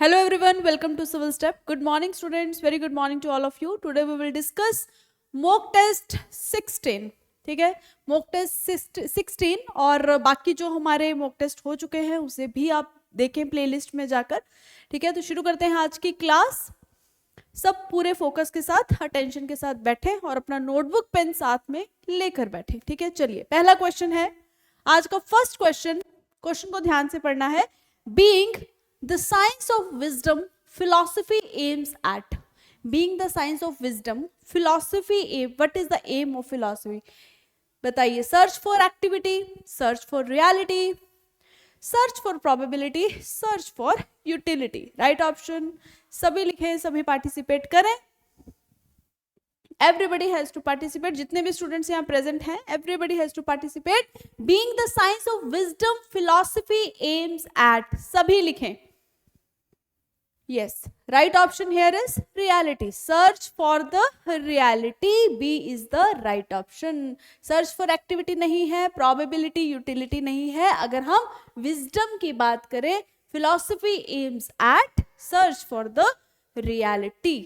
Hello everyone, welcome to Civil Step. Good morning students, very good morning to all of you. Today we will discuss mock test 16. ठीक है, mock test 16 और बाकी जो हमारे mock test हो चुके हैं उसे भी आप देखें प्लेलिस्ट में जाकर. ठीक है, तो शुरू करते हैं आज की क्लास. सब पूरे फोकस के साथ, अटेंशन के साथ बैठे और अपना नोटबुक पेन साथ में लेकर बैठे. ठीक है, चलिए पहला क्वेश्चन है आज का. फर्स्ट क्वेश्चन को ध्यान से पढ़ना है. Being the science of wisdom, philosophy aims at. Being the science of wisdom, philosophy aim. What is the aim of philosophy? बताइए. Search for activity, search for reality, search for probability, search for utility. Right option. सभी लिखें, सभी participate करें. Everybody has to participate. जितने भी students यहाँ present हैं, everybody has to participate. Being the science of wisdom, philosophy aims at. सभी लिखें. Yes, right option here is reality. Search for the reality. B is the right option. Search for activity नहीं है, probability, utility नहीं है. अगर हम wisdom की बात करें, philosophy aims at search for the reality.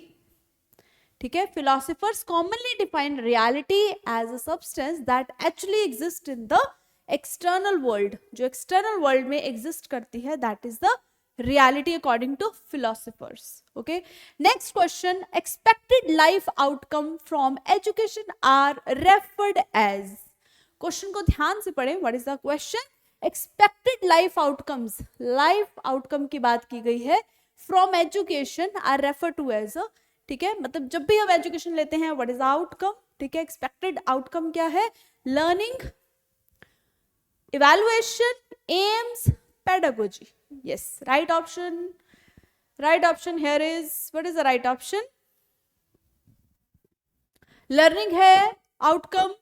ठीक है, philosophers commonly define reality as a substance that actually exists in the external world. जो external world में exist करती है, that is the reality according to philosophers. Okay, next question. Expected life outcome from education are referred as. Question को ध्यान से पढ़ें. What is the question? Expected life outcomes, life outcome की बात की गई है. From education are referred to as. ठीक है, मतलब जब भी हम एजुकेशन लेते हैं, what is the outcome? ठीक है, expected outcome क्या है? Learning, evaluation, aims, pedagogy. Yes, right option. Right option here is, what is the right option? Learning है, outcome,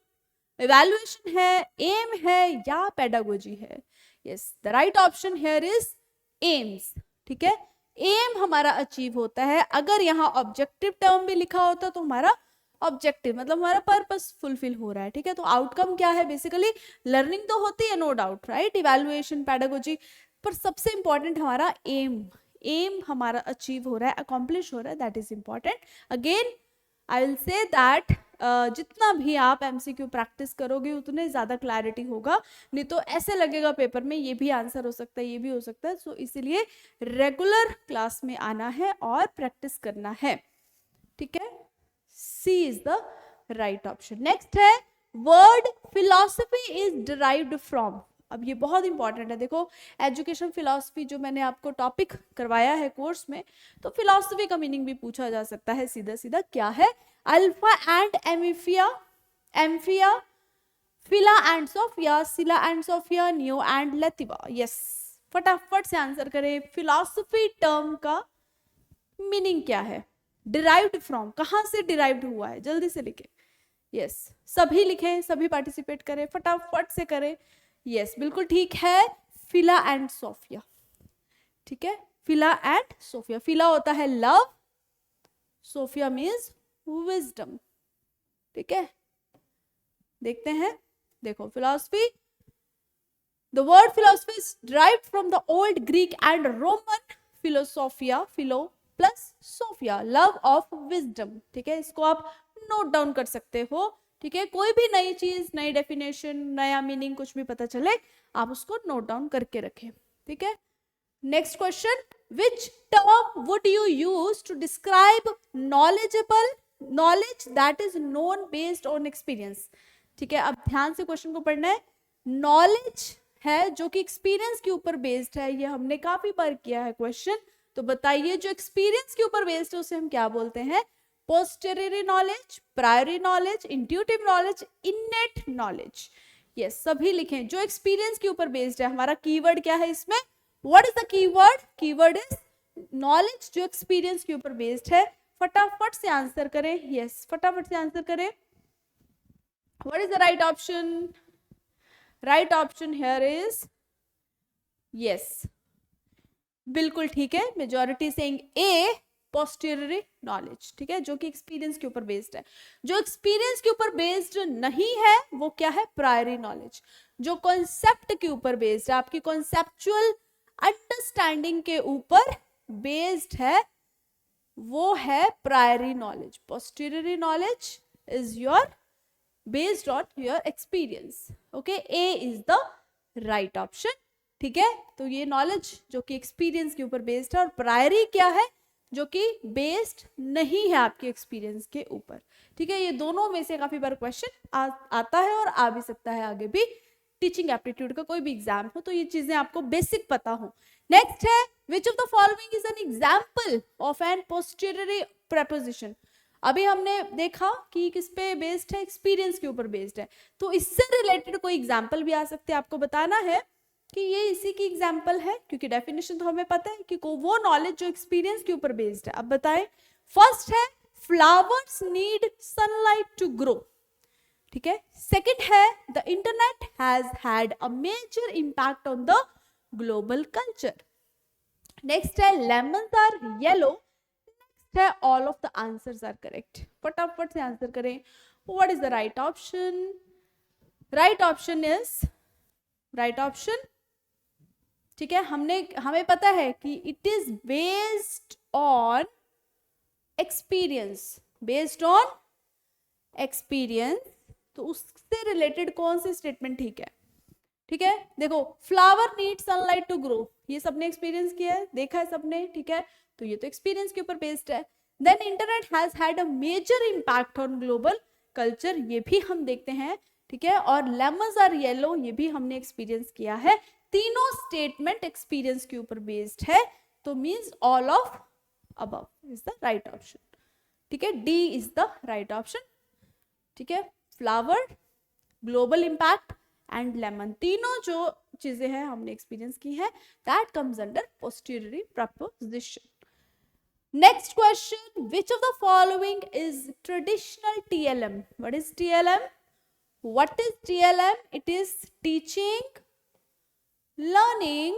evaluation है, aim है या pedagogy है. Yes, the right option here is aims. ठीक है, aim हमारा अचीव होता है. अगर यहाँ ऑब्जेक्टिव टर्म भी लिखा होता तो हमारा ऑब्जेक्टिव मतलब हमारा पर्पस फुलफिल हो रहा है. ठीक है, तो आउटकम क्या है? बेसिकली लर्निंग तो होती है, no doubt, right, evaluation, pedagogy, पर सबसे इंपॉर्टेंट हमारा एम हमारा अचीव हो रहा है, अकॉम्प्लिश हो रहा है, that is important. Again I will say that जितना भी आप एमसीक्यू प्रैक्टिस करोगे उतने ज्यादा क्लैरिटी होगा. नहीं तो ऐसे लगेगा पेपर में ये भी आंसर हो सकता है, ये भी हो सकता है. सो इसीलिए रेगुलर क्लास में आना है और प्रैक्टिस करना है. ठीक है, C is the right option. Next है word philosophy is derived from. अब ये बहुत इंपॉर्टेंट है. देखो, एजुकेशन फिलॉसफी जो मैंने आपको टॉपिक करवाया है कोर्स में, तो फिलॉसफी का मीनिंग भी पूछा जा सकता है सीधा सीधा. क्या है? Alpha and amphia, amphia, phila and sophia, sila and sophia, neo and lethiva. Yes, फटाफट से आंसर करें. फिलॉसफी टर्म का मीनिंग क्या है? डिराइव्ड फ्रॉम, कहां से डिराइव्ड हुआ है? जल्दी से लिखें. यस, सभी लिखें, सभी पार्टिसिपेट करें, फटाफट से करें. यस, बिल्कुल ठीक है, फिला एंड सोफिया. ठीक है, फिला एंड सोफिया. फिला होता है लव, सोफिया मीन्स विजडम. ठीक है, देखते हैं. देखो, philosophy, the word philosophy is derived from the old Greek and Roman philosophia, philo plus sophia, love of wisdom. ठीक है, इसको आप नोट डाउन कर सकते हो. ठीक है, कोई भी नई चीज, नई डेफिनेशन, नया मीनिंग कुछ भी पता चले, आप उसको नोट डाउन करके रखें. ठीक है, next question. Which term would you use to describe knowledgeable knowledge that is known based on experience. ठीक है, अब ध्यान से क्वेश्चन को पढ़ना है. नॉलेज है जो कि एक्सपीरियंस के ऊपर बेस्ड है, ये हमने काफी बार किया है क्वेश्चन. तो बताइए, जो एक्सपीरियंस के ऊपर बेस्ड है उसे हम क्या बोलते हैं? Posteriori knowledge, priori knowledge, intuitive knowledge, innate knowledge. Yes, सभी लिखें. जो एक्सपीरियंस के ऊपर बेस्ड है. हमारा कीवर्ड क्या है इसमें? What is the keyword? Keyword is knowledge जो एक्सपीरियंस के ऊपर बेस्ड है. फटाफट से आंसर करें. यस, फटाफट से आंसर करें. What is the right option? Right option here is yes, बिल्कुल ठीक है, मेजॉरिटी सेइंग ए, पोस्टीरियरी नॉलेज. ठीक है, जो कि एक्सपीरियंस के ऊपर बेस्ड है. जो एक्सपीरियंस के ऊपर बेस्ड नहीं है वो क्या है? प्रायोरी नॉलेज. जो कॉन्सेप्ट के ऊपर बेस्ड है, आपकी कॉन्सेप्चुअल अंडरस्टैंडिंग के ऊपर बेस्ड है वो है priori knowledge. Posteriori knowledge is your based on your experience. Okay, A is the right option. ठीक है, तो ये नॉलेज जो कि एक्सपीरियंस के ऊपर बेस्ड है, और प्रायरी क्या है, जो कि बेस्ड नहीं है आपके एक्सपीरियंस के ऊपर. ठीक है, ये दोनों में से काफी बार क्वेश्चन आता है और आ भी सकता है आगे भी. टीचिंग एप्टीट्यूड का कोई भी एग्जाम हो तो ये चीजें आपको बेसिक पता हो. नेक्स्ट है, which of the following is an example of an posteriori preposition. अभी हमने देखा कि किस पे बेस्ड है, एक्सपीरियंस के ऊपर बेस्ड है. तो इससे रिलेटेड कोई एग्जाम्पल भी आ सकते हैं. आपको बताना है कि ये इसी की एग्जाम्पल है, क्योंकि डेफिनेशन तो हमें पता है कि वो नॉलेज जो एक्सपीरियंस के ऊपर बेस्ड है. अब बताएं. फर्स्ट है, flowers need sunlight to grow. ठीक है. सेकंड है, the internet has had a major impact on the global culture. Next है, लेमन्स आर येलो. नेक्स्ट है, all of the answers are correct. फटाफट से आंसर करें. What is the right option? Right option is, right option, ठीक है, हमें पता है कि it is based on experience. Based on experience, तो उससे रिलेटेड कौन सी स्टेटमेंट ठीक है? ठीक है, देखो, flower need sunlight to grow, ये सबने एक्सपीरियंस किया है, देखा है सबने. ठीक है, तो ये तो एक्सपीरियंस के ऊपर बेस्ड है. Then internet has had a major impact on global culture, ये भी हम देखते हैं. ठीक है, और लेमन्स आर येलो, ये भी हमने एक्सपीरियंस किया है. तीनों स्टेटमेंट एक्सपीरियंस के ऊपर बेस्ड है, तो means all of above is the right option. ठीक है, D is the right option. ठीक है, flower, global impact and lemon, तीनों जो चीजें हैं हमने एक्सपीरियंस की है, that comes under posteriori proposition. Next question, which of the following is traditional TLM? What is TLM? What is TLM? It is teaching learning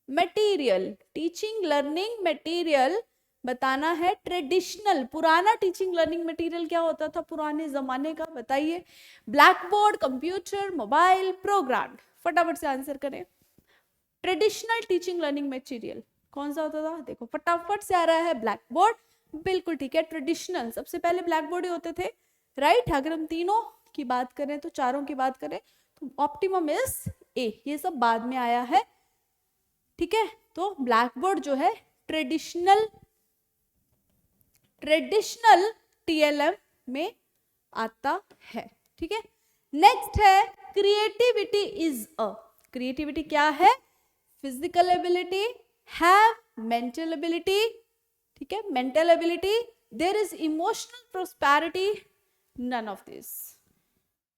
material. Teaching learning material बताना है. Traditional, पुराना टीचिंग लर्निंग मटेरियल क्या होता था पुराने जमाने का, बताइए. Black board, computer, mobile, program. फटाफट से आंसर करें. ट्रेडिशनल टीचिंग लर्निंग मटेरियल कौन सा होता था? देखो फटाफट से आ रहा है, ब्लैक बोर्ड. बिल्कुल ठीक है, ट्रेडिशनल सबसे पहले ब्लैक बोर्ड ही होते थे, राइट. अगर हम तीनों की बात करें तो, चारों की बात करें तो ऑप्टिमम इज ए, ये सब बाद में आया है. ठीक है, तो ब्लैक बोर्ड जो है ट्रेडिशनल TLM में आता है. ठीक है, नेक्स्ट है, क्रिएटिविटी इज अ. क्रिएटिविटी क्या है? Physical ability, have mental ability. ठीक है, mental ability. there is emotional prosperity, none of this.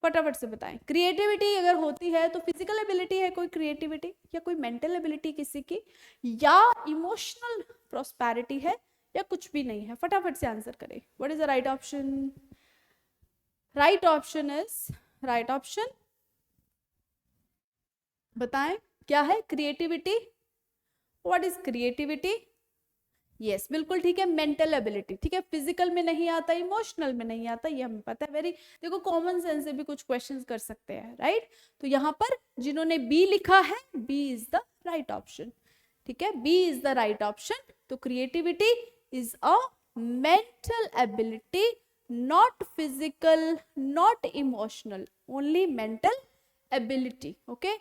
फटाफट से बताएं. क्रिएटिविटी अगर होती है तो फिजिकल एबिलिटी है कोई क्रिएटिविटी, या कोई मेंटल एबिलिटी किसी की, या इमोशनल प्रोस्पेरिटी है, या कुछ भी नहीं है. फटाफट से आंसर करें. What is the right option? Right option is, right option बताएं क्या है? Creativity. What is creativity? Yes, बिल्कुल ठीक है, मेंटल एबिलिटी. ठीक है, फिजिकल में नहीं आता, इमोशनल में नहीं आता, ये हमें पता है. वेरी, देखो कॉमन सेंस से भी कुछ क्वेश्चंस कर सकते हैं, राइट. तो यहाँ पर जिन्होंने बी लिखा है, B is the right option. ठीक है, B is the right option. तो creativity is a mental ability, not physical, not emotional, only mental ability. Okay,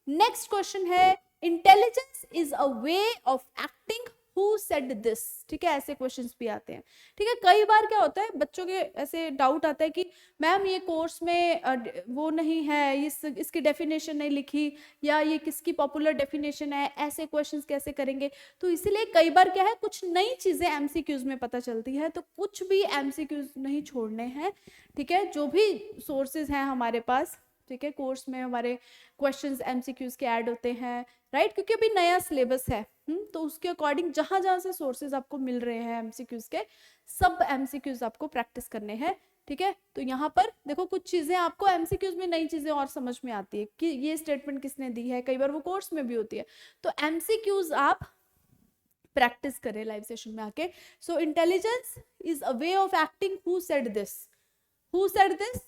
next question है, intelligence is a way of acting, who said this. ठीक है, ऐसे questions भी आते हैं. ठीक है, कई बार क्या होता है, बच्चों के ऐसे डाउट आता है कि मैम ये कोर्स में वो नहीं है, इसकी डेफिनेशन नहीं लिखी, या ये किसकी पॉपुलर डेफिनेशन है, ऐसे क्वेश्चंस कैसे करेंगे. तो इसीलिए कई बार क्या है, कुछ नई चीजें एमसीक्यूज में पता चलती है, तो कुछ भी एमसीक्यूज नहीं छोड़ने हैं. ठीक है, जो भी सोर्सेज हैं हमारे पास, ठीक है, कोर्स में हमारे क्वेश्चंस एमसीक्यूज के ऐड होते हैं, राइट, क्योंकि अभी नया सिलेबस है. तो उसके अकॉर्डिंग जहां जहां से सोर्सेज आपको मिल रहे हैं एमसीक्यूज के, सब एमसीक्यूज आपको प्रैक्टिस करने हैं. ठीक है, तो यहाँ पर देखो कुछ चीजें आपको एमसीक्यूज में नई चीजें और समझ में आती है कि ये स्टेटमेंट किसने दी है, कई बार वो कोर्स में भी होती है. तो एमसीक्यूज आप प्रैक्टिस करें लाइव सेशन में आके. So intelligence is a way of acting, who said this? Who said this?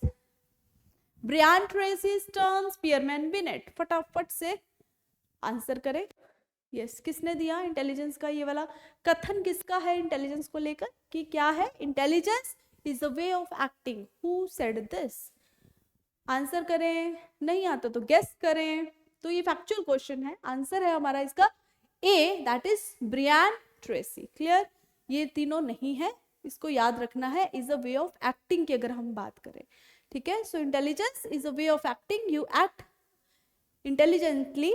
Brian Tracy, Sterns, Spearman, Binet. फटाफट से आंसर करें. यस, किसने दिया इंटेलिजेंस का ये वाला कथन? किसका है इंटेलिजेंस को लेकर कि क्या है? Intelligence is a way of acting. Who said this? Answer करें, नहीं आता तो गेस करें। तो ये फैक्चुअल क्वेश्चन है, आंसर है हमारा इसका A, that is Brian Tracy. Clear? ये तीनों नहीं है, इसको याद रखना है। Is a way of acting की अगर हम बात करें, ठीक है। So intelligence is a way of acting, you act intelligently,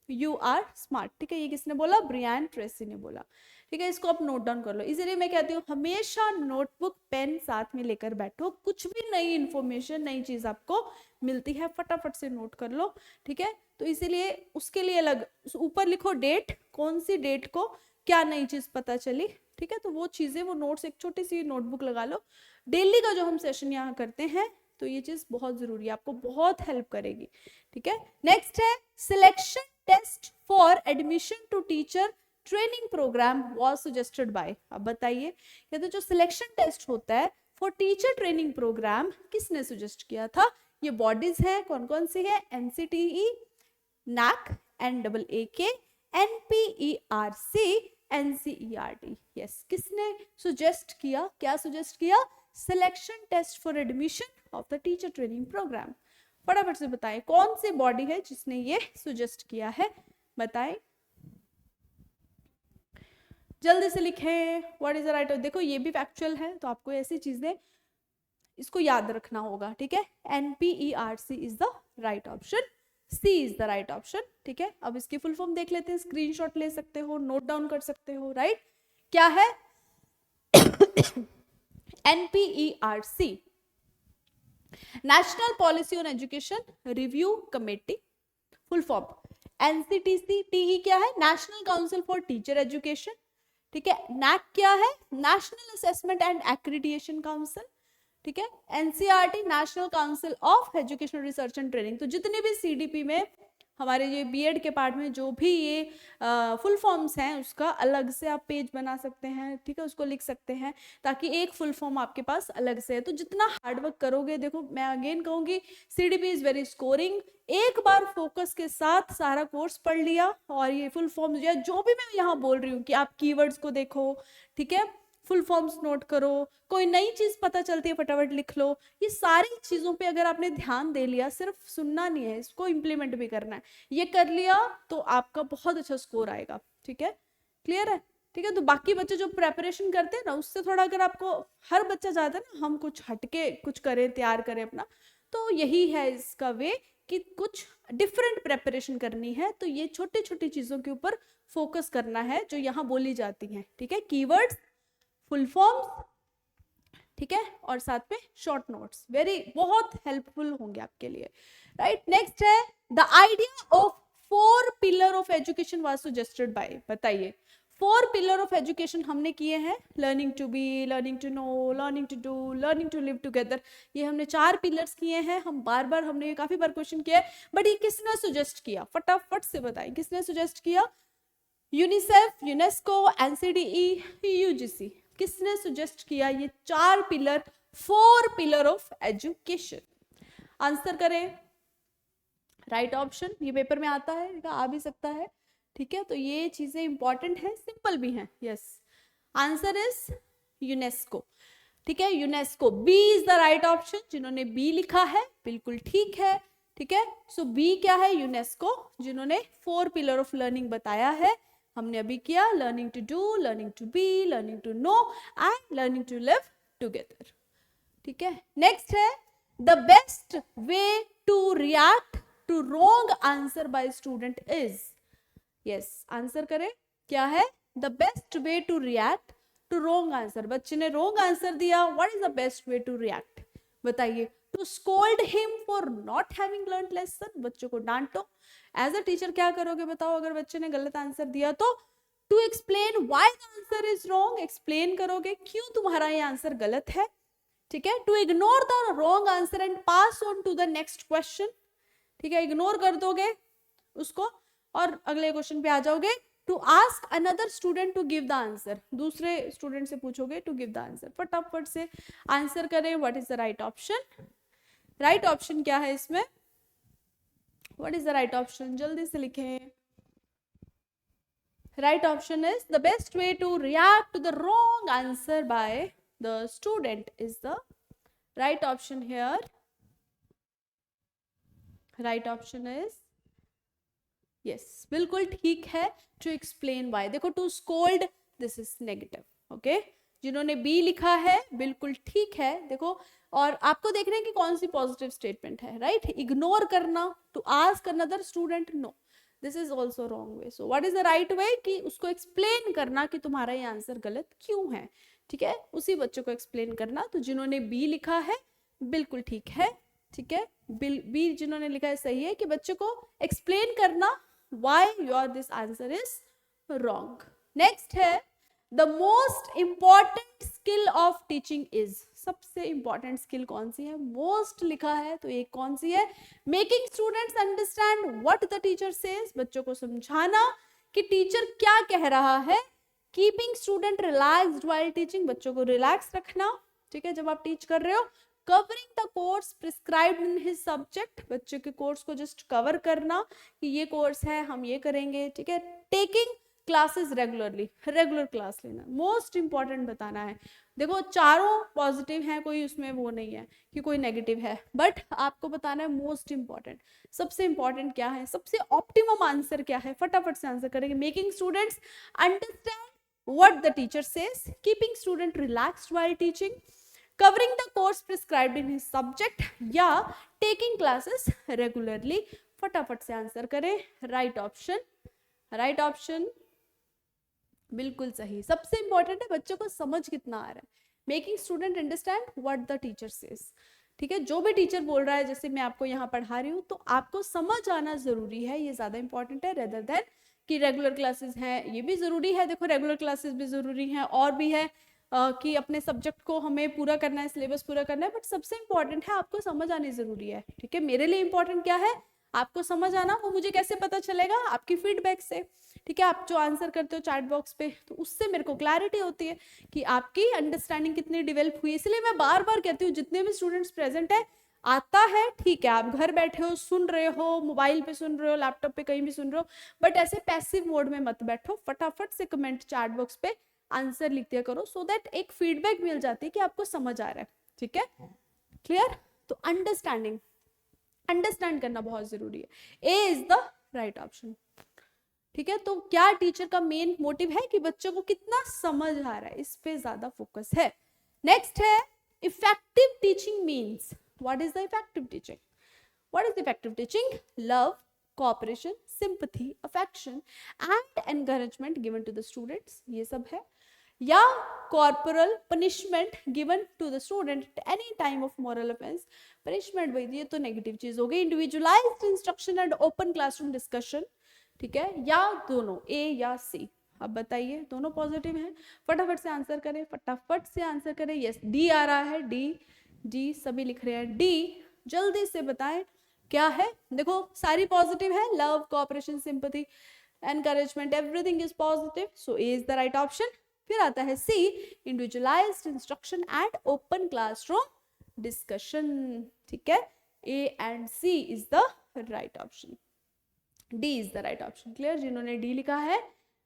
you are smart. ठीक है, ये किसने बोला? ब्रियान ट्रेसी ने बोला। ठीक है, इसको आप नोट डाउन कर लो। इसीलिए मैं कहती हूँ हमेशा नोटबुक पेन साथ में लेकर बैठो। कुछ भी नई इंफॉर्मेशन, नई चीज आपको मिलती है, फटाफट से नोट कर लो। ठीक है, तो इसीलिए उसके लिए अलग ऊपर लिखो डेट, कौन सी डेट को क्या नई चीज पता चली। ठीक है, तो वो चीजें, वो नोट्स, एक छोटी सी नोटबुक लगा लो। डेली का जो हम सेशन यहाँ करते हैं, तो ये चीज बहुत जरूरी है, आपको बहुत हेल्प करेगी। ठीक है, नेक्स्ट है selection test for admission to teacher training program was suggested by. अब बताइए, ये तो जो सिलेक्शन टेस्ट होता है फॉर टीचर ट्रेनिंग प्रोग्राम, किसने सजेस्ट किया था? ये बॉडीज है, कौन कौन सी है? NCTE, NAAC, NAAK, NPERC, NCERT। Yes, किसने सुजेस्ट किया? क्या सुजेस्ट किया? Selection test for admission of the teacher training program. फटाफट से बताएं कौन सी बॉडी है जिसने ये सुजेस्ट किया है, बताएं जल्दी से लिखें। What is the right? देखो ये भी फैक्चुअल है, तो आपको ऐसी चीजें इसको याद रखना होगा। ठीक है, NPERC is the right option, C is the right option. ठीक है, अब इसकी फुल फॉर्म देख लेते हैं, स्क्रीनशॉट ले सकते हो, नोट डाउन कर सकते हो। राइट, क्या है? NPERC, national policy on education review committee. Full form NCTC, TE क्या है? National council for teacher education. ठीक है, NAC क्या है? National assessment and accreditation council. ठीक है, NCERT, national council of educational research and training. तो जितने भी CDP में हमारे ये बीएड के पार्ट में जो भी ये फुल फॉर्म्स हैं, उसका अलग से आप पेज बना सकते हैं। ठीक है, उसको लिख सकते हैं ताकि एक फुल फॉर्म आपके पास अलग से है। तो जितना हार्डवर्क करोगे, देखो मैं अगेन कहूंगी, CDP इज वेरी स्कोरिंग। एक बार फोकस के साथ सारा कोर्स पढ़ लिया और ये फुल फॉर्म जो भी मैं यहाँ बोल रही हूँ कि आप कीवर्ड्स को देखो, ठीक है, फुल फॉर्म्स नोट करो, कोई नई चीज पता चलती है फटाफट लिख लो। ये सारी चीजों पे अगर आपने ध्यान दे लिया, सिर्फ सुनना नहीं है, इसको इम्प्लीमेंट भी करना है, ये कर लिया तो आपका बहुत अच्छा स्कोर आएगा। ठीक है, क्लियर है? ठीक है, तो बाकी बच्चे जो प्रेपरेशन करते हैं ना, उससे थोड़ा अगर आपको, हर बच्चा चाहता है ना हम कुछ हटके कुछ करें, तैयार करें अपना, तो यही है इसका वे कि कुछ डिफरेंट प्रेपरेशन करनी है। तो ये छोटी छोटी चीजों के ऊपर फोकस करना है जो यहाँ बोली जाती हैं। ठीक है, कीवर्ड्स, फुल फॉर्म्स, ठीक है, और साथ में शॉर्ट नोट्स, वेरी बहुत हेल्पफुल होंगे आपके लिए। राइट, नेक्स्ट है the idea of 4 pillar of education was suggested by. बताइए, 4 पिलर ऑफ एजुकेशन हमने किए हैं, learning to be, learning to know, learning to do, learning to live together. ये हमने 4 पिलर्स किए हैं, हम बार बार हमने ये काफी बार क्वेश्चन किया है, बट ये किसने सुजेस्ट किया? फटाफट से बताएं किसने सुजेस्ट किया? UNICEF, UNESCO, NCDE, UGC। किसने सुजेस्ट किया ये 4 pillar, 4 pillar of education? Answer करें। राइट ऑप्शन, ये पेपर में आता है, आ भी सकता है। ठीक है, तो ये चीजें इंपॉर्टेंट है, सिंपल भी है। Yes, answer is UNESCO. ठीक है, UNESCO, B is the right option. जिन्होंने बी लिखा है बिल्कुल ठीक है। ठीक है, सो बी क्या है? यूनेस्को, जिन्होंने 4 पिलर ऑफ लर्निंग बताया है। हमने अभी किया learning to do, learning to be, learning to know and learning to live together. ठीक है, नेक्स्ट है the best way to react to wrong answer by student is. Yes, answer करें, क्या है the best way to react to wrong answer? बच्चे ने wrong answer दिया, what is the best way to react? बताइए। To scold him for not having learned lesson, बच्चों को डांटो। As a teacher क्या करोगे बताओ अगर बच्चे ने गलत आंसर दिया तो? To explain why the answer is wrong, explain करोगे क्यों तुम्हारा ये आंसर गलत है। ठीक है, to ignore the wrong answer and pass on to the next question. ठीक है, इग्नोर कर दोगे उसको और अगले क्वेश्चन पे आ जाओगे। To ask another student to give the answer, दूसरे स्टूडेंट से पूछोगे टू गिव द आंसर। फटाफट से आंसर करें, what is the right option? Right option क्या है इसमें? What is the right option? जल्दी से लिखें। Right option is the best way to react to the wrong answer by the student is the right option here. Right option is yes, बिल्कुल ठीक है. To explain why. देखो to scold this is negative. Okay. जिन्होंने B लिखा है बिल्कुल ठीक है. देखो और आपको देख रहे हैं कि कौन सी पॉजिटिव स्टेटमेंट है. राइट. इग्नोर करना, to ask another student, no, this is also wrong way. So what is the right way कि उसको एक्सप्लेन करना कि तुम्हारा ये आंसर गलत क्यों है. ठीक है, उसी बच्चे को एक्सप्लेन करना. तो जिन्होंने बी लिखा है बिल्कुल ठीक है. ठीक है, बी जिन्होंने लिखा है सही है कि बच्चे को एक्सप्लेन करना why your this answer is wrong. Next है the most important skill of teaching is. सबसे important skill कौन सी है? most लिखा है तो एक कौन सी है? making students understand what the teacher says. बच्चों को समझाना कि टीचर क्या कह रहा है. keeping student relaxed while teaching. बच्चों को रिलैक्स रखना. ठीक है, जब आप टीच कर रहे हो. Covering the course prescribed in his subject. बच्चे के कोर्स को जस्ट कवर करना कि ये कोर्स है, हम ये करेंगे. ठीक है, taking classes regularly, regular class लेना. मोस्ट इंपॉर्टेंट बताना है. देखो चारों पॉजिटिव हैं, कोई उसमें वो नहीं है कि कोई नेगेटिव है, बट आपको बताना है मोस्ट इंपॉर्टेंट. सबसे इंपॉर्टेंट क्या है, सबसे ऑप्टिमम आंसर क्या है, फटाफट से आंसर करेंगे. Making students understand what the teacher says, keeping student relaxed while teaching, covering the course prescribed in his subject या taking classes regularly. फटाफट से आंसर करें. राइट ऑप्शन, राइट ऑप्शन बिल्कुल सही. सबसे इंपॉर्टेंट है बच्चों को समझ कितना आ रहा है. Making student understand what the teacher says. ठीक है, जो भी टीचर बोल रहा है, जैसे मैं आपको यहाँ पढ़ा रही हूँ, तो आपको समझ आना जरूरी है. ये ज्यादा इंपॉर्टेंट है रेदर देन कि रेगुलर क्लासेस हैं. ये भी जरूरी है, देखो रेगुलर क्लासेस भी जरूरी है, और भी है कि अपने सब्जेक्ट को हमें पूरा करना है, सिलेबस पूरा करना है, बट सबसे इंपॉर्टेंट है आपको समझ आनी जरूरी है. ठीक है, मेरे लिए इंपॉर्टेंट क्या है, आपको समझ आना. वो मुझे कैसे पता चलेगा, आपकी फीडबैक से. ठीक है, आप जो आंसर करते हो चैट बॉक्स पे, तो उससे मेरे को क्लैरिटी होती है कि आपकी अंडरस्टैंडिंग कितनी डेवलप हुई. इसलिए मैं बार बार कहती हूँ, जितने भी स्टूडेंट्स प्रेजेंट है, आता है ठीक है, आप घर बैठे हो, सुन रहे हो, मोबाइल पे सुन रहे हो, लैपटॉप पे कहीं भी सुन रहे हो, बट ऐसे पैसिव मोड में मत बैठो. फटाफट से कमेंट चैट बॉक्स पे आंसर लिख दिया करो, सो दैट एक फीडबैक मिल जाती है कि आपको समझ आ रहा है. ठीक है, क्लियर. तो अंडरस्टैंडिंग, अंडरस्टैंड करना बहुत जरूरी है. ए इज द राइट ऑप्शन. ठीक है, तो क्या टीचर का मेन मोटिव है कि बच्चों को कितना समझ आ रहा है, इस पे ज्यादा फोकस है. नेक्स्ट है effective teaching means. What is the effective teaching? What is effective teaching? Love, cooperation, sympathy, affection and encouragement given to the students. ये सब है. या corporal punishment given to the student at any time of moral offense. punishment भाई ये तो negative चीज हो गई. individualized instruction and open classroom discussion. ठीक है, या दोनों, ए या सी. अब बताइए, दोनों पॉजिटिव हैं. फटाफट से आंसर करें, फटाफट से आंसर करें. यस, डी आ रहा है. डी, डी सभी लिख रहे हैं. डी जल्दी से बताएं क्या है. देखो सारी पॉजिटिव है. Love, cooperation, sympathy, encouragement, everything is positive. So A is the right option. फिर आता है C, individualized instruction and open classroom discussion. ठीक है, A and C is the right option. D is the right option. Clear. जिन्होंने D लिखा है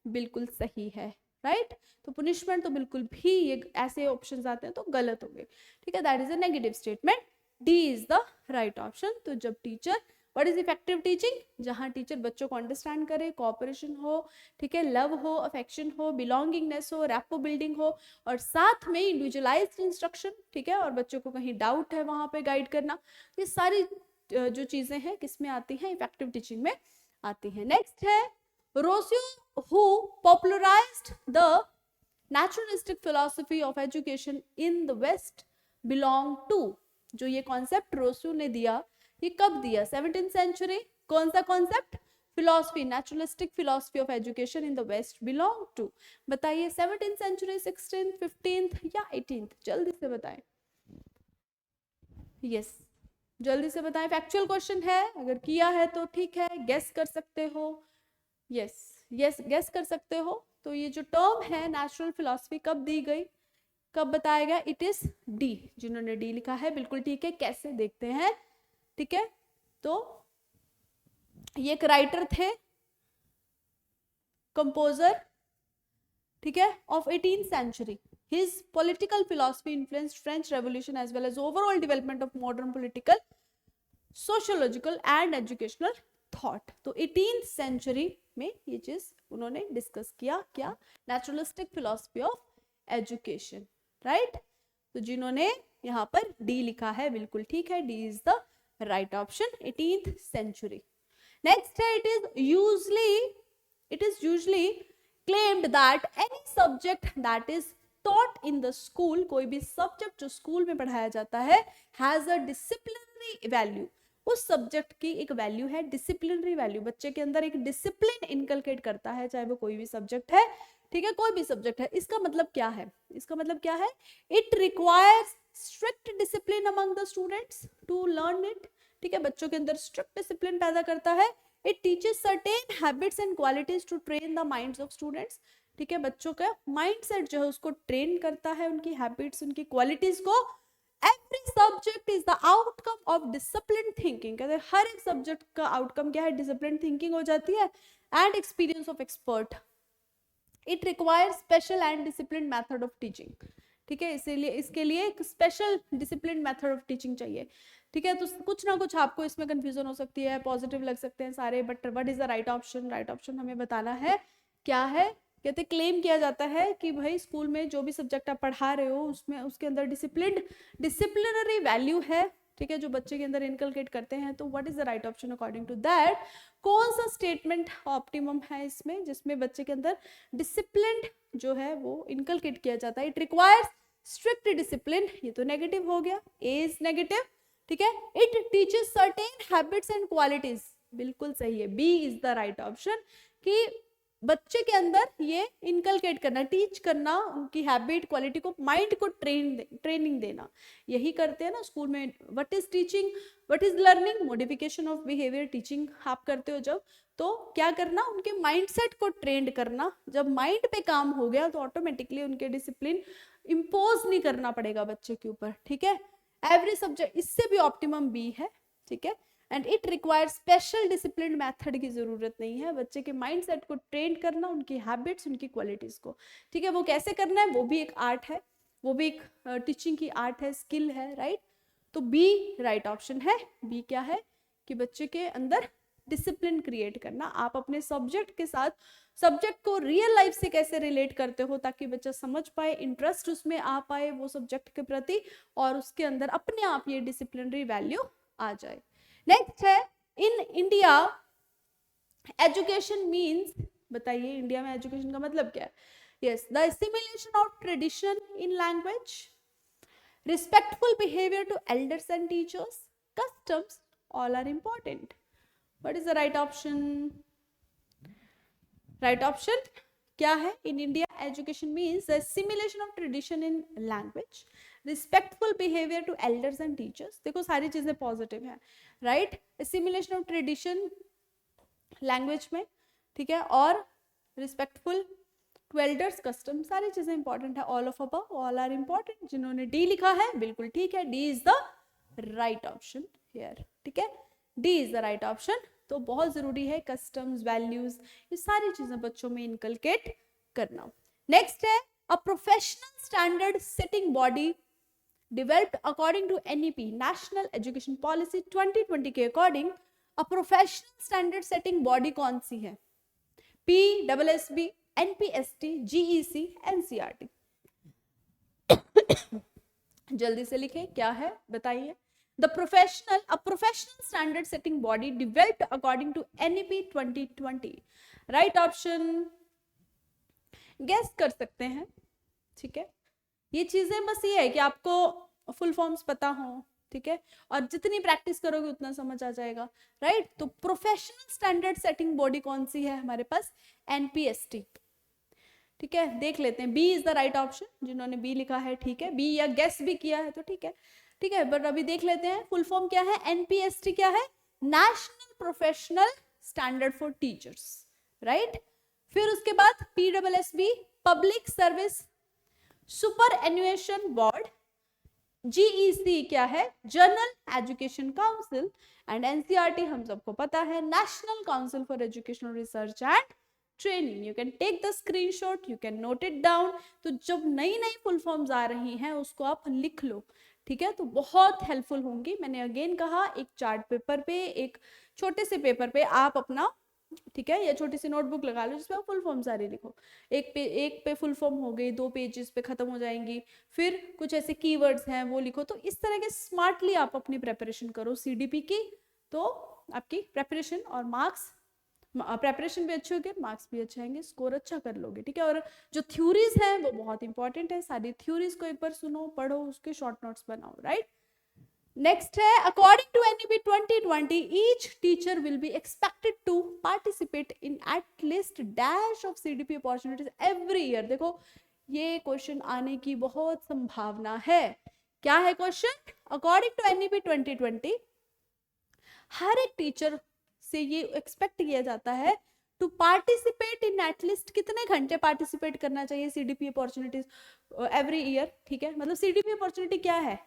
बिल्कुल सही है. राइट. तो पनिशमेंट तो बिल्कुल भी, ये ऐसे ऑप्शंस आते हैं तो गलत हो गए. ठीक है, that is a negative statement. D is the right option. तो जब teacher, what is effective teaching? जहां टीचर बच्चों को अंडरस्टैंड करे, कोऑपरेशन हो, ठीक है, लव हो, अफेक्शन हो, बिलोंगिंगनेस हो, रैपो बिल्डिंग हो, और साथ में इंडिविजुअलाइज्ड इंस्ट्रक्शन. ठीक है, और बच्चों को कहीं डाउट है वहां पे गाइड करना. ये सारी जो चीजें हैं किसमें आती हैं? इफेक्टिव टीचिंग में आती हैं. नेक्स्ट है Rousseau who popularised the naturalistic philosophy of education in the west belong to. जो ये कॉन्सेप्ट रोसू ने दिया, ये कब दिया? 17th century. कौन सा concept? Philosophy, naturalistic philosophy of education in the west belong to. बताइए 17th सेंचुरी, 16th, 15th या 18th? जल्दी से बताएं. यस, जल्दी से बताएं. फैक्चुअल क्वेश्चन है, अगर किया है तो ठीक है, गेस कर सकते हो. यस, यस गेस कर सकते हो. तो ये जो टर्म है नेचुरल फिलॉसफी कब दी गई, कब बताया गया? It is D. जिन्होंने डी लिखा है बिल्कुल ठीक है. कैसे देखते हैं. ठीक है, तो ये एक राइटर थे composer, ठीक है, of 18th century. His political philosophy influenced French Revolution as well as overall development of modern political, sociological and educational thought. तो 18th century में ये चीज उन्होंने डिस्कस किया, क्या, naturalistic philosophy of education, right. तो जिन्होंने यहाँ पर डी लिखा है बिल्कुल ठीक है, D is the right option, 18th century. Next है, it is usually claimed that any subject that is taught in the school, कोई भी सब्जेक्ट जो स्कूल में पढ़ाया जाता है, has a disciplinary value. उस सब्जेक्ट की एक वैल्यू है, डिसिप्लिनरी वैल्यू. बच्चे के अंदर एक डिसिप्लिन इनकलकेट करता है, चाहे वो कोई भी सब्जेक्ट है, ठीक है, कोई भी सब्जेक्ट है. इसका मतलब क्या है, इसका मतलब क्या है, it requires strict discipline among the students to learn it. ठीक है, बच्चों के अंदर स्ट्रिक्ट डिसिप्लिन पैदा करता है. It teaches certain habits and qualities to train the minds of students. ठीक है, बच्चों का माइंडसेट जो है उसको ट्रेन करता है, उनकी हैबिट्स, उनकी क्वालिटीज को. Every subject is the outcome of discipline thinking. कहते हैं हर एक सब्जेक्ट का आउटकम क्या है, डिसिप्लिन थिंकिंग हो जाती है. And experience of expert. It requires special and discipline method of teaching. ठीक है, इसीलिए इसके लिए एक special discipline method of teaching चाहिए. ठीक है, तो कुछ ना कुछ आपको इसमें कंफ्यूजन हो सकती है, पॉजिटिव लग सकते हैं सारे, but what is the right option. Right option हमें बताना है क्या है. कहते क्लेम किया जाता है कि भाई स्कूल में जो भी सब्जेक्ट आप पढ़ा रहे हो उसमें उसके अंदर डिसिप्लिनरी वैल्यू है. ठीक है, जो बच्चे के अंदर इनकलकेट करते हैं. तो what is the right option according to that. कौन सा स्टेटमेंट ऑप्टिमम है इसमें, जिसमें बच्चे के अंदर डिसिप्लिन जो है वो इनकलकेट किया जाता है. इट रिक्वायर्स स्ट्रिक्ट डिसिप्लिन, ये तो नेगेटिव हो गया, ए इज नेगेटिव. ठीक है, it teaches certain habits and qualities, बिल्कुल सही है, B is the right option. कि बच्चे के अंदर ये इनकलकेट करना, टीच करना, उनकी हैबिट, क्वालिटी को, माइंड को ट्रेनिंग देना, यही करते हैं ना स्कूल में. What is teaching, what is learning, modification of behaviour. Teaching आप करते हो जब, तो क्या करना, उनके माइंडसेट को ट्रेंड करना. जब माइंड पे काम हो गया तो ऑटोमेटिकली उनके डिसिप्लिन इम्पोज नहीं करना पड़ेगा बच्चे के ऊपर. ठीक है, एवरी सब्जेक्ट, इससे भी ऑप्टिमम बी है. ठीक है, and it require special discipline method की जरूरत नहीं है. बच्चे के माइंडसेट को ट्रेन करना, उनकी हैबिट्स, उनकी क्वालिटीज को. ठीक है, वो कैसे करना है, वो भी एक आर्ट है, वो भी एक टीचिंग की आर्ट है, स्किल है, राइट. तो बी राइट ऑप्शन है. बी क्या है कि बच्चे के अंदर डिसिप्लिन क्रिएट करना. आप अपने सब्जेक्ट के साथ सब्जेक्ट को रियल लाइफ से कैसे रिलेट करते हो ताकि बच्चा समझ पाए, इंटरेस्ट उसमें आ पाए वो सब्जेक्ट के प्रति, और उसके अंदर अपने आप ये डिसिप्लिनरी वैल्यू आ जाए. नेक्स्ट है, इन इंडिया एजुकेशन मीन्स, बताइए इंडिया में एजुकेशन का मतलब क्या है. Yes, the assimilation of tradition in language, respectful behaviour to elders and teachers, customs, all are important. What is the right option. Right option क्या है, in India education means the assimilation of tradition in language, respectful behaviour to elders and teachers. देखो सारी चीजें positive हैं, right. Assimilation of tradition language में, ठीक है, और रिस्पेक्टफुल टू एल्डर्स, कस्टम, सारी चीजें इंपॉर्टेंट है. All of above, all are important. जिन्होंने डी लिखा है बिल्कुल ठीक है, D is the right option here. ठीक है, D is the right option. तो बहुत जरूरी है कस्टम्स, वैल्यूज, ये सारी चीजें बच्चों में इनकलकेट करना. नेक्स्ट है, a professional standard setting body developed according to NEP, National Education Policy 2020 के according a professional standard setting body कौन सी है. PSSB, NPST, GEC, NCERT. जल्दी से लिखें, क्या है बताइए. A professional standard setting body developed according to NEP 2020. Right option guess कर सकते हैं. ठीक है, ये चीजें बस ये है कि आपको फुल फॉर्म्स पता हो. ठीक है, और जितनी प्रैक्टिस करोगे उतना समझ आ जाएगा, राइट. तो प्रोफेशनल स्टैंडर्ड सेटिंग बॉडी कौन सी है हमारे पास, NPST. ठीक है, देख लेते हैं. B is the right option. जिन्होंने बी लिखा है ठीक है, बी या गेस भी किया है तो ठीक है. ठीक है, बट अभी देख लेते हैं फुल फॉर्म क्या है. NPST क्या है, national professional standard for teachers, right. फिर उसके बाद PSSB, public service superannuation board. GEC क्या है, general education council. And NCERT हम सबको पता है, national council for educational research and training, you can take the screenshot, you can note it down. तो जब नई नई फुल फॉर्म्स आ रही हैं उसको आप लिख लो, ठीक है, तो बहुत हेल्पफुल होंगी। मैंने अगेन कहा, एक चार्ट पेपर पे, एक छोटे से पेपर पे आप अपना, ठीक है, या छोटी सी नोटबुक लगा लो जिसमें आप फुल फॉर्म सारी लिखो। एक पे फुल फॉर्म हो गई, 2 पेजेस पे खत्म हो जाएंगी। फिर कुछ ऐसे कीवर्ड्स हैं वो लिखो। तो इस तरह के स्मार्टली आप अपनी प्रेपरेशन करो सीडीपी की, तो आपकी प्रेपरेशन और मार्क्स, प्रेपरेशन भी अच्छे होंगे, मार्क्स भी अच्छे आएंगे, स्कोर अच्छा कर लोगे, ठीक है। और जो थ्योरीज हैं वो बहुत इंपॉर्टेंट है, सारी थ्योरीज को एक बार सुनो, पढ़ो, उसके शॉर्ट नोट्स बनाओ, राइट। नेक्स्ट है, according to NEP 2020 each teacher will be expected to participate in at least dash of CDP opportunities every year. देखो ये क्वेश्चन आने की बहुत संभावना है। क्या है क्वेश्चन? अकॉर्डिंग टू एनईपी 2020 हर एक टीचर से ये एक्सपेक्ट किया जाता है टू पार्टिसिपेट इन एटलीस्ट, कितने घंटे पार्टिसिपेट करना चाहिए सीडीपी अपॉर्चुनिटीज एवरी ईयर, ठीक है। मतलब सीडीपी अपॉर्चुनिटी क्या है?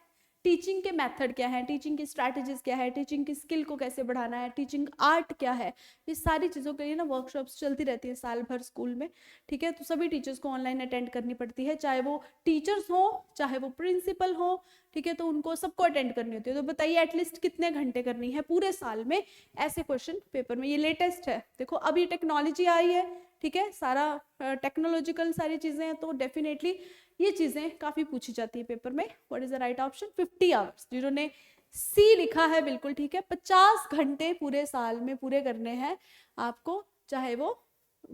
टीचिंग के मेथड क्या है, टीचिंग की स्ट्रैटेजीज क्या है, टीचिंग की स्किल को कैसे बढ़ाना है, टीचिंग आर्ट क्या है, ये सारी चीज़ों के लिए ना वर्कशॉप्स चलती रहती है साल भर स्कूल में, ठीक है। तो सभी टीचर्स को ऑनलाइन अटेंड करनी पड़ती है, चाहे वो टीचर्स हो चाहे वो प्रिंसिपल हो, ठीक है। तो उनको सबको अटेंड करनी होती है। तो बताइए एटलीस्ट कितने घंटे करनी है पूरे साल में, ऐसे क्वेश्चन पेपर में। ये लेटेस्ट है, देखो अभी टेक्नोलॉजी आई है, ठीक है, सारा टेक्नोलॉजिकल सारी चीजें हैं, तो डेफिनेटली ये चीजें काफी पूछी जाती है पेपर में। What is the right option? 50 hours. जिन्होंने सी लिखा है बिल्कुल ठीक है, 50 घंटे पूरे साल में पूरे करने हैं आपको, चाहे वो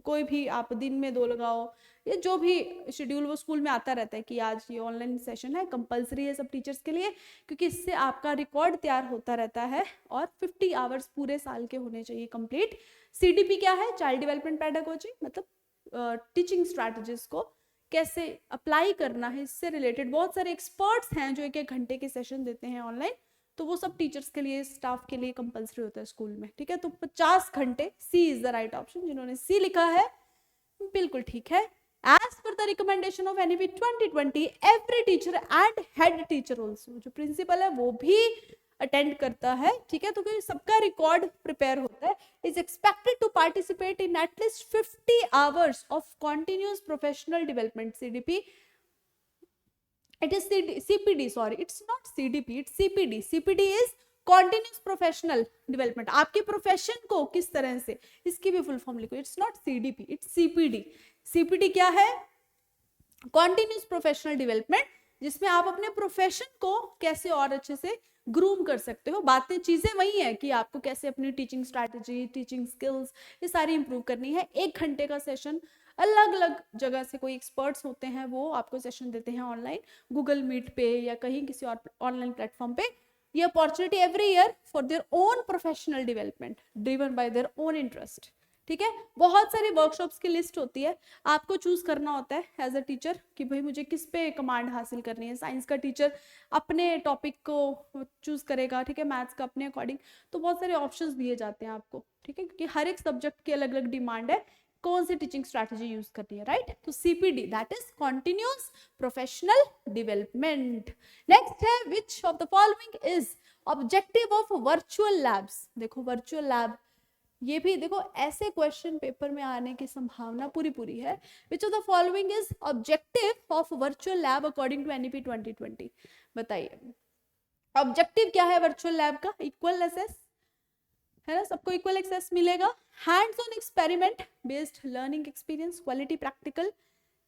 कोई भी आप दिन में 2 लगाओ, ये जो भी शेड्यूल वो स्कूल में आता रहता है कि आज ये ऑनलाइन सेशन है, कंपलसरी है सब टीचर्स के लिए, क्योंकि इससे आपका रिकॉर्ड तैयार होता रहता है। और 50 आवर्स पूरे साल के होने चाहिए कंप्लीट। सीडीपी क्या है? चाइल्ड डेवलपमेंट पेडागोजी, मतलब टीचिंग स्ट्रैटेजीज को कैसे अप्लाई करना है, इससे रिलेटेड बहुत सारे एक्सपर्ट्स हैं जो 1-1 घंटे के सेशन देते हैं ऑनलाइन। तो वो सब टीचर्स के लिए, स्टाफ के लिए कंपलसरी होता है स्कूल में, ठीक है। तो 50 घंटे, C is the right option. जिन्होंने सी लिखा है बिल्कुल ठीक है। As per the recommendation of NEP 2020 every teacher and head teacher also, जो प्रिंसिपल है वो भी अटेंड करता है, ठीक है। तो सबका रिकॉर्ड प्रिपेयर होता है, is expected to participate in at least 50 hours of continuous professional development CDP. It is CPD, sorry, it's not CDP, it's CPD. CPD is continuous professional development. आपके प्रोफेशन को किस तरह से, इसकी भी फुल फॉर्म लिखो। It's not CDP, it's CPD. CPD क्या है? कॉन्टिन्यूस प्रोफेशनल डेवलपमेंट, जिसमें आप अपने प्रोफेशन को कैसे और अच्छे से ग्रूम कर सकते हो। बातें, चीजें वही है कि आपको कैसे अपनी टीचिंग स्ट्रैटेजी, टीचिंग स्किल्स, ये सारी इंप्रूव करनी है। 1 घंटे का सेशन, अलग अलग जगह से कोई एक्सपर्ट्स होते हैं वो आपको सेशन देते हैं ऑनलाइन, गूगल मीट पे या कहीं किसी और ऑनलाइन प्लेटफॉर्म पे। ये opportunity every year for their own professional development driven by their own interest, ठीक है। बहुत सारी वर्कशॉप्स की लिस्ट होती है, आपको चूज करना होता है एज अ टीचर कि भाई मुझे किस पे कमांड हासिल करनी है। साइंस का टीचर अपने टॉपिक को चूज करेगा, ठीक है, मैथ्स का अपने अकॉर्डिंग। तो बहुत सारे ऑप्शंस दिए जाते हैं आपको, ठीक है, क्योंकि हर एक सब्जेक्ट की अलग अलग डिमांड है, कौन सी टीचिंग स्ट्रैटेजी यूज करनी है, राइट। तो CPD that is continuous professional development. Next है, which of the following is objective of virtual labs. देखो वर्चुअल लैब, ये भी देखो ऐसे क्वेश्चन पेपर में आने की संभावना पूरी है। Which of the following is objective of virtual lab according to NEP 2020? बताइए ऑब्जेक्टिव क्या है वर्चुअल लैब का? इक्वल एक्सेस है ना, सबको इक्वल एक्सेस मिलेगा। Hands on experiment based learning experience, quality practical,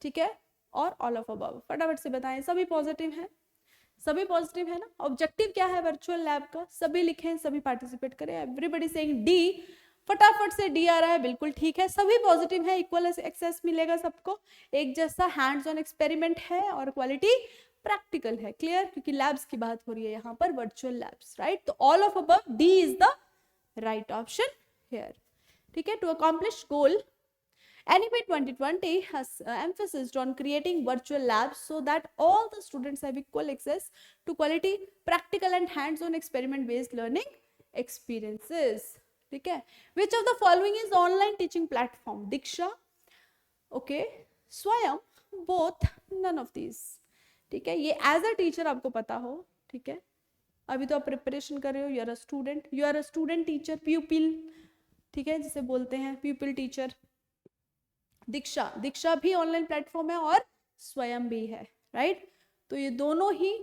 ठीक है, और ऑल ऑफ अबव। फटाफट से बताएं, सभी पॉजिटिव हैं? सभी पॉजिटिव है ना। ऑब्जेक्टिव क्या है वर्चुअल लैब का? सभी लिखें, सभी पार्टिसिपेट करें। एवरीबॉडी सेइंग डी, फटाफट से डी आ रहा है, बिल्कुल ठीक है। सभी पॉजिटिव है, इक्वल एक्सेस मिलेगा सबको, एक जैसा हैंड्स ऑन एक्सपेरिमेंट है और क्वालिटी प्रैक्टिकल है। क्लियर? क्योंकि लैब्स की बात हो रही है यहाँ पर, वर्चुअल लैब्स, राइट। तो all of above, D is the right option here, ठीक है। To accomplish goal, NEP 2020 has emphasized on creating virtual labs so that all the students have equal access to quality practical and hands-on experiment based learning experiences, ठीक है। Which of the following is online teaching platform? Diksha, okay, Swayam, both, none of these, ठीक है। ये as a teacher आपको पता हो, ठीक है। अभी तो आप प्रिपरेशन कर रहे हो, you are a student teacher, pupil, ठीक है, जिसे बोलते हैं प्यूपिल टीचर, दीक्षा, दीक्षा भी ऑनलाइन प्लेटफॉर्म है और स्वयं भी है, राइट। तो ये दोनों ही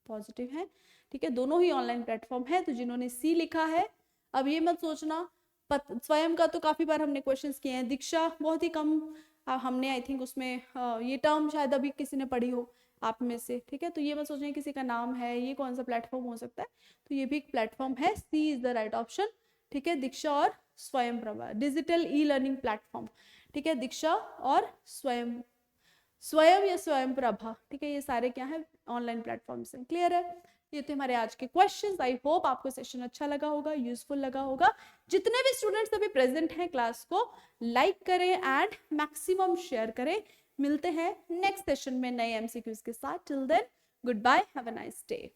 पॉजिटिव है, ठीक है, दोनों ही ऑनलाइन प्लेटफॉर्म है। तो जिन्होंने सी लिखा है, अब ये मत सोचना स्वयं का तो काफी बार हमने क्वेश्चंस किए हैं, दीक्षा बहुत ही कम हमने आई थिंक उसमें ये टर्म शायद अभी किसी ने पढ़ी हो आप में से, ठीक है। तो ये मत सोचें किसी का नाम है, ये कौन सा प्लेटफॉर्म हो सकता है, तो ये भी एक प्लेटफॉर्म है, C is the right option, ठीक है। दीक्षा और स्वयं Prabha digital e learning platform, ठीक है, दीक्षा और स्वयं, स्वयं या स्वयं प्रभा, ठीक है, ये सारे क्या है ऑनलाइन प्लेटफॉर्म से। क्लियर है, ये थे हमारे आज के क्वेश्चंस। आई होप आपको सेशन अच्छा लगा होगा, यूजफुल लगा होगा। जितने भी स्टूडेंट्स अभी प्रेजेंट हैं क्लास को लाइक करें एंड मैक्सिमम शेयर करें। मिलते हैं नेक्स्ट सेशन में नए एमसीक्यूज के साथ। Till then goodbye, have a nice day.